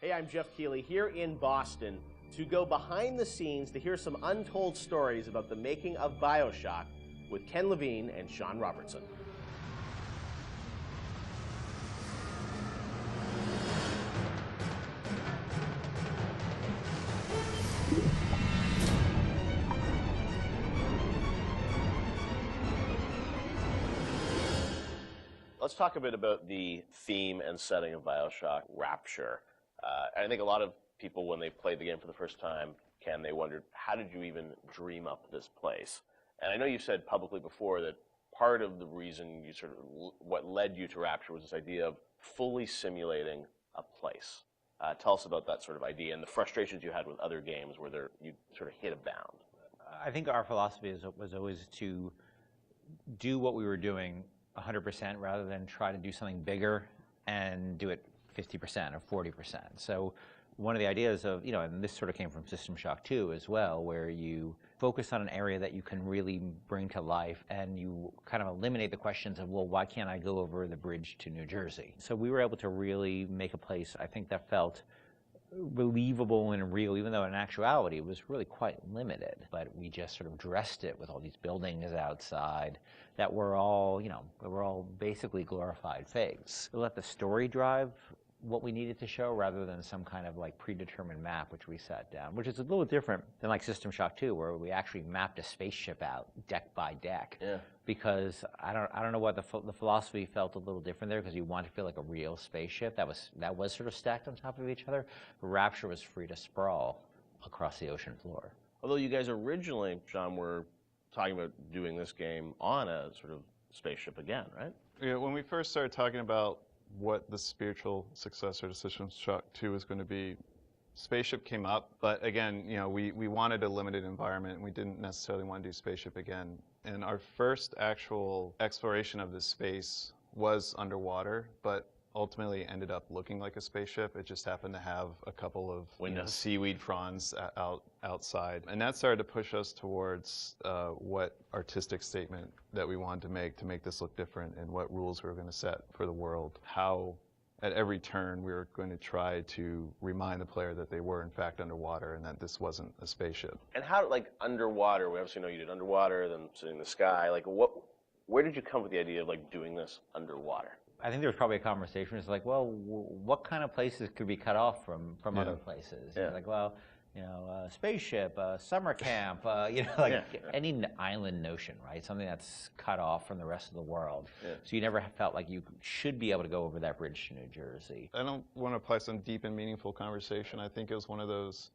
Hey, I'm Jeff Keighley here in Boston to go behind the scenes to hear some untold stories about the making of Bioshock with Ken Levine and Sean Robertson. Let's talk a bit about the theme and setting of Bioshock, Rapture. I think a lot of people, when they played the game for the first time, Ken, they wondered, how did you even dream up this place? And I know you said publicly before that part of the reason you what led you to Rapture was this idea of fully simulating a place. Tell us about that sort of idea and the frustrations you had with other games where you sort of hit a bound. I think our philosophy was always to do what we were doing 100% rather than try to do something bigger and do it 50% or 40%. So one of the ideas of, and this sort of came from System Shock 2 as well, where you focus on an area that you can really bring to life and you kind of eliminate the questions of, well, why can't I go over the bridge to New Jersey? So we were able to really make a place, I think, that felt believable and real, even though in actuality it was really quite limited. But we just sort of dressed it with all these buildings outside that were all, basically glorified fakes. We let the story drive what we needed to show rather than some kind of like predetermined map which we set down, which is a little different than like System Shock 2, where we actually mapped a spaceship out deck by deck. Yeah. Because I don't know what the philosophy felt a little different there, because you want to feel like a real spaceship that was sort of stacked on top of each other. Rapture was free to sprawl across the ocean floor. Although you guys originally, Sean, were talking about doing this game on a sort of spaceship again, right? Yeah, when we first started talking about what the spiritual successor to System Shock 2 was going to be, spaceship came up, but again, we wanted a limited environment, and we didn't necessarily want to do spaceship again. And our first actual exploration of this space was underwater, but ultimately ended up looking like a spaceship. It just happened to have a couple of seaweed fronds outside. And that started to push us towards what artistic statement that we wanted to make this look different, and what rules we were going to set for the world. How at every turn we were going to try to remind the player that they were in fact underwater and that this wasn't a spaceship. And how, like, underwater, we obviously know you did underwater, then sitting in the sky, like where did you come with the idea of like doing this underwater? I think there was probably a conversation. It's like, well, what kind of places could be cut off from other places? Yeah. Like, well, spaceship, summer camp, any island notion, right? Something that's cut off from the rest of the world. Yeah. So you never felt like you should be able to go over that bridge to New Jersey. I don't want to apply some deep and meaningful conversation. I think it was one of those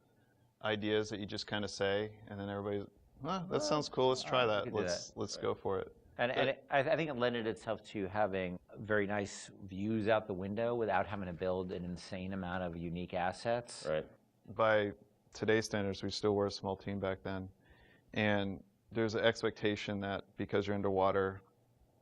ideas that you just kind of say, and then everybody's, that sounds cool. Let's try that. Let's go for it. And I think it lended itself to having very nice views out the window without having to build an insane amount of unique assets. Right. By today's standards, we still were a small team back then. And there's an expectation that because you're underwater,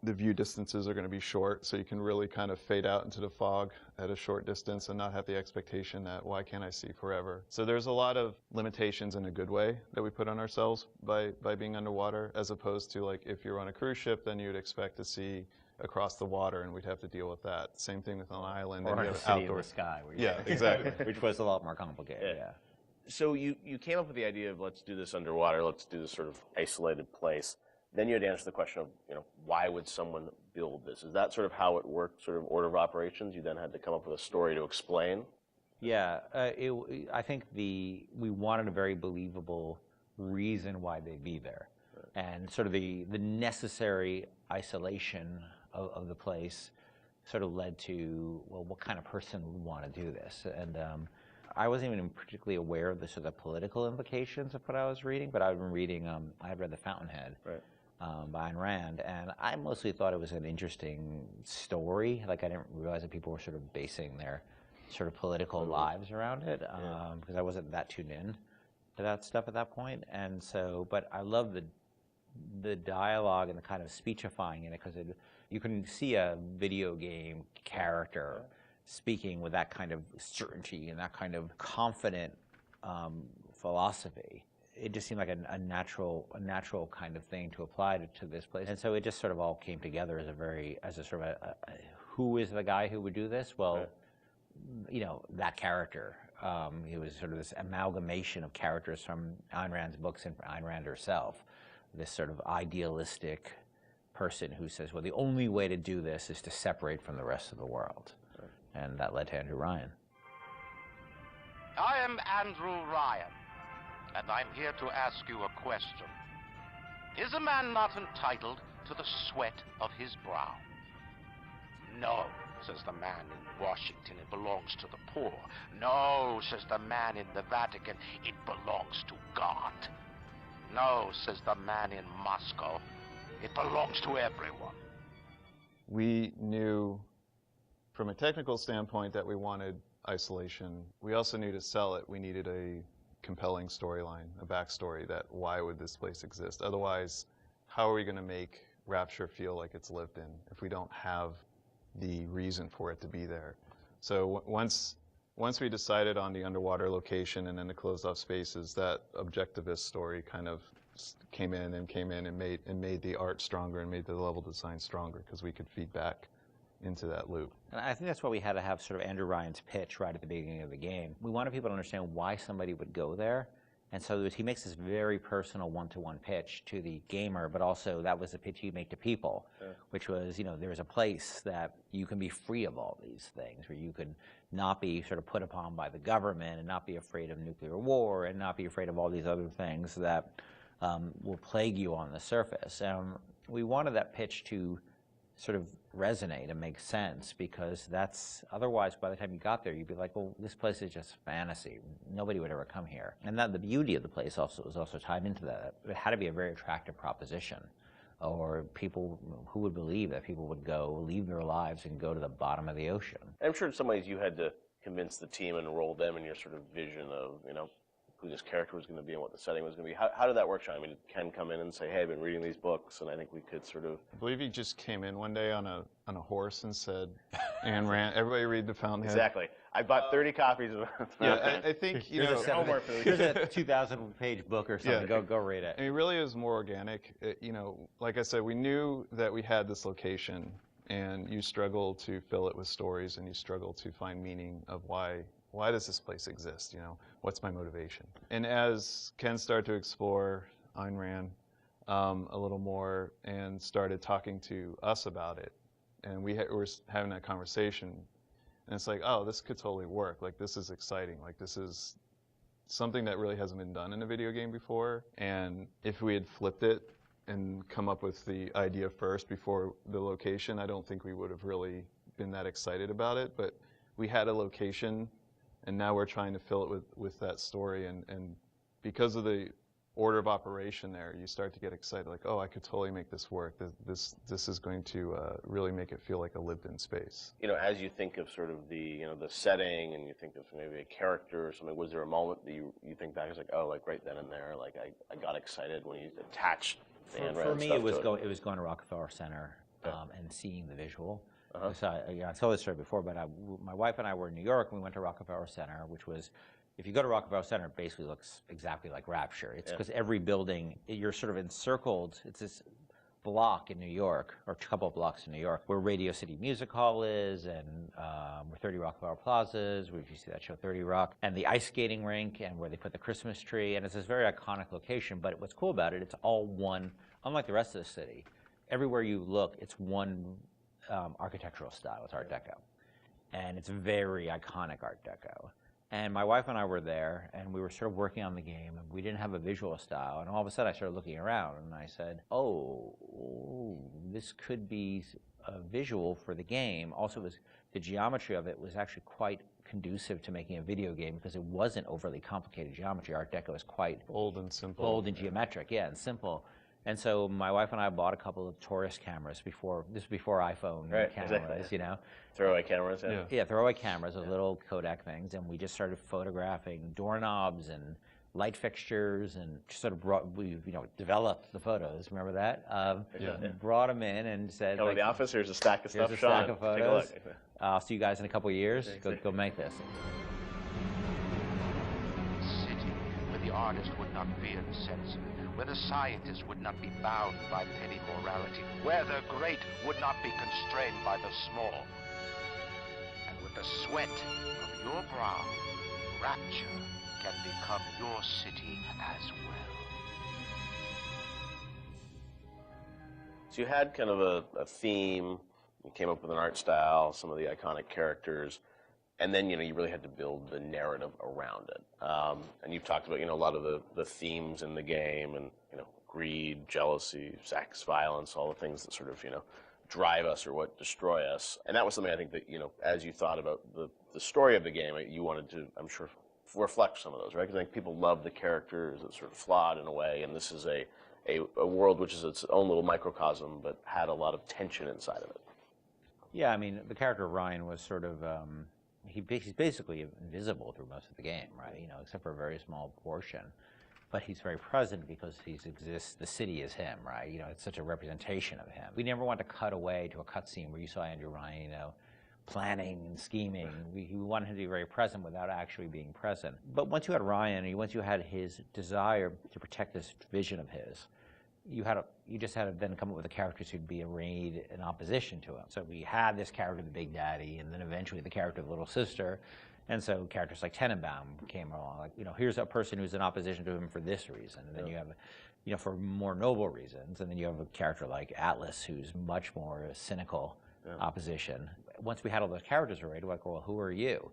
the view distances are going to be short, so you can really kind of fade out into the fog at a short distance and not have the expectation that, why can't I see forever? So there's a lot of limitations in a good way that we put on ourselves by being underwater, as opposed to, like, if you're on a cruise ship, then you'd expect to see across the water, and we'd have to deal with that. Same thing with an island. Or a city in the sky. Yeah, exactly. Which was a lot more complicated, yeah. So you came up with the idea of, let's do this underwater, let's do this sort of isolated place. Then you had to answer the question of, why would someone build this? Is that sort of how it worked, sort of order of operations? You then had to come up with a story to explain? Yeah, I think we wanted a very believable reason why they'd be there. Right. And sort of the necessary isolation of the place sort of led to, well, what kind of person would want to do this? And I wasn't even particularly aware of the sort of political implications of what I was reading, but I'd been reading, I had read The Fountainhead. Right. By Ayn Rand, and I mostly thought it was an interesting story. Like, I didn't realize that people were sort of basing their sort of political lives around it, because I wasn't that tuned in to that stuff at that point. And so, but I love the dialogue and the kind of speechifying in it, because you can see a video game character speaking with that kind of certainty and that kind of confident philosophy. It just seemed like a natural kind of thing to apply to this place. And so it just sort of all came together as a sort of who is the guy who would do this? Well, that character. He was sort of this amalgamation of characters from Ayn Rand's books and Ayn Rand herself. This sort of idealistic person who says, well, the only way to do this is to separate from the rest of the world. Right. And that led to Andrew Ryan. I am Andrew Ryan, and I'm here to ask you a question. Is a man not entitled to the sweat of his brow? No, says the man in Washington, it belongs to the poor. No, says the man in the Vatican, it belongs to God. No, says the man in Moscow, it belongs to everyone. We knew from a technical standpoint that we wanted isolation. We also knew to sell it, we needed a compelling storyline, a backstory that why would this place exist? Otherwise, how are we going to make Rapture feel like it's lived in if we don't have the reason for it to be there? So once we decided on the underwater location and then the closed off spaces, that objectivist story kind of came in and made the art stronger and made the level design stronger because we could feed back into that loop. And I think that's why we had to have sort of Andrew Ryan's pitch right at the beginning of the game. We wanted people to understand why somebody would go there. And so he makes this very personal one-to-one pitch to the gamer, but also that was the pitch you make to people, which was, there's a place that you can be free of all these things, where you could not be sort of put upon by the government and not be afraid of nuclear war and not be afraid of all these other things that will plague you on the surface. We wanted that pitch to sort of resonate and make sense, because that's, otherwise by the time you got there, you'd be like, well, this place is just fantasy. Nobody would ever come here. And that the beauty of the place also was also tied into that. It had to be a very attractive proposition, or people who would believe that people would go, leave their lives and go to the bottom of the ocean. I'm sure in some ways you had to convince the team and enroll them in your sort of vision of, who this character was going to be and what the setting was going to be. How did that work, Sean? I mean, did Ken come in and say, hey, I've been reading these books, and I think we could sort of... I believe he just came in one day on a horse and said, Ayn Rand, everybody read The Fountainhead. Exactly. I bought 30 copies of it. Yeah, I think, here's a 2,000-page book or something. Yeah. Go read it. I mean, it really is more organic. Like I said, we knew that we had this location, and you struggle to fill it with stories, and you struggle to find meaning of why does this place exist? What's my motivation? And as Ken started to explore Ayn Rand a little more and started talking to us about it, and we were having that conversation, and it's like, oh, this could totally work. Like, this is exciting. Like, this is something that really hasn't been done in a video game before. And if we had flipped it and come up with the idea first before the location, I don't think we would have really been that excited about it. But we had a location, and now we're trying to fill it with that story, and because of the order of operation there, you start to get excited, like, oh, I could totally make this work. This is going to really make it feel like a lived-in space. As you think of sort of the the setting, and you think of maybe a character or something, was there a moment that you think back, it's like, oh, like right then and there, like I got excited when you attached the Ayn Rand For me, stuff it was to going to Rockefeller Center and seeing the visual. So I told this story before, but my wife and I were in New York, and we went to Rockefeller Center, which was, if you go to Rockefeller Center, it basically looks exactly like Rapture. It's because every building, you're sort of encircled. It's this block in New York, or a couple of blocks in New York, where Radio City Music Hall is, and where 30 Rockefeller Plazas, where you see that show 30 Rock, and the ice skating rink, and where they put the Christmas tree, and it's this very iconic location. But what's cool about it, it's all one, unlike the rest of the city. Everywhere you look, it's one architectural style. It's Art Deco. And it's very iconic Art Deco. And my wife and I were there, and we were sort of working on the game, and we didn't have a visual style. And all of a sudden, I started looking around, and I said, oh, this could be a visual for the game. Also, the geometry of it was actually quite conducive to making a video game, because it wasn't overly complicated geometry. Art Deco is quite bold and simple. Bold and geometric, and simple. And so my wife and I bought a couple of tourist cameras this was before iPhone cameras, exactly. Throwaway cameras, Yeah, throwaway cameras, those little Kodak things, and we just started photographing doorknobs and light fixtures, and just sort of developed the photos. Remember that? Brought them in and said, come to the office, here's a stack of stuff, here's a stack of photos. I'll see you guys in a couple of years. Go make this. City where the artist would not fear the censor, where the scientist would not be bound by petty morality, where the great would not be constrained by the small. And with the sweat of your brow, Rapture can become your city as well. So you had kind of a theme, you came up with an art style, some of the iconic characters, and then, you really had to build the narrative around it. And you've talked about, a lot of the themes in the game and, greed, jealousy, sex, violence, all the things that sort of, drive us or what destroy us. And that was something I think that, as you thought about the story of the game, you wanted to, I'm sure, reflect some of those, right? Because I think people love the characters that sort of flawed in a way, and this is a world which is its own little microcosm, but had a lot of tension inside of it. Yeah, I mean, the character of Ryan was sort of, he's basically invisible through most of the game, right? Except for a very small portion. But he's very present because he exists, the city is him, right? It's such a representation of him. We never wanted to cut away to a cutscene where you saw Andrew Ryan, planning and scheming. We wanted him to be very present without actually being present. But once you had Ryan, and once you had his desire to protect this vision of his, you just had to then come up with the characters who'd be arrayed in opposition to him. So we had this character, the Big Daddy, and then eventually the character of the Little Sister. And so characters like Tenenbaum came along, like, here's a person who's in opposition to him for this reason. And then you have, for more noble reasons. And then you have a character like Atlas, who's much more cynical opposition. Once we had all those characters arrayed, we're like, well, who are you?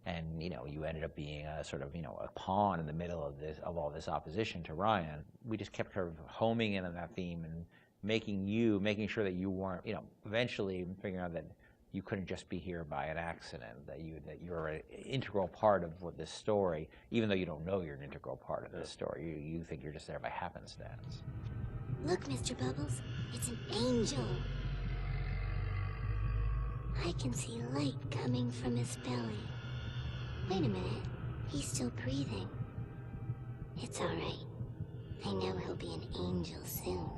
And, you ended up being a sort of, a pawn in the middle of all this opposition to Ryan. We just kept kind of homing in on that theme and making sure that you weren't, eventually figuring out that you couldn't just be here by an accident, that you're an integral part of this story, even though you don't know you're an integral part of this story. You think you're just there by happenstance. Look, Mr. Bubbles, it's an angel. I can see light coming from his belly. Wait a minute, he's still breathing. It's all right. I know he'll be an angel soon.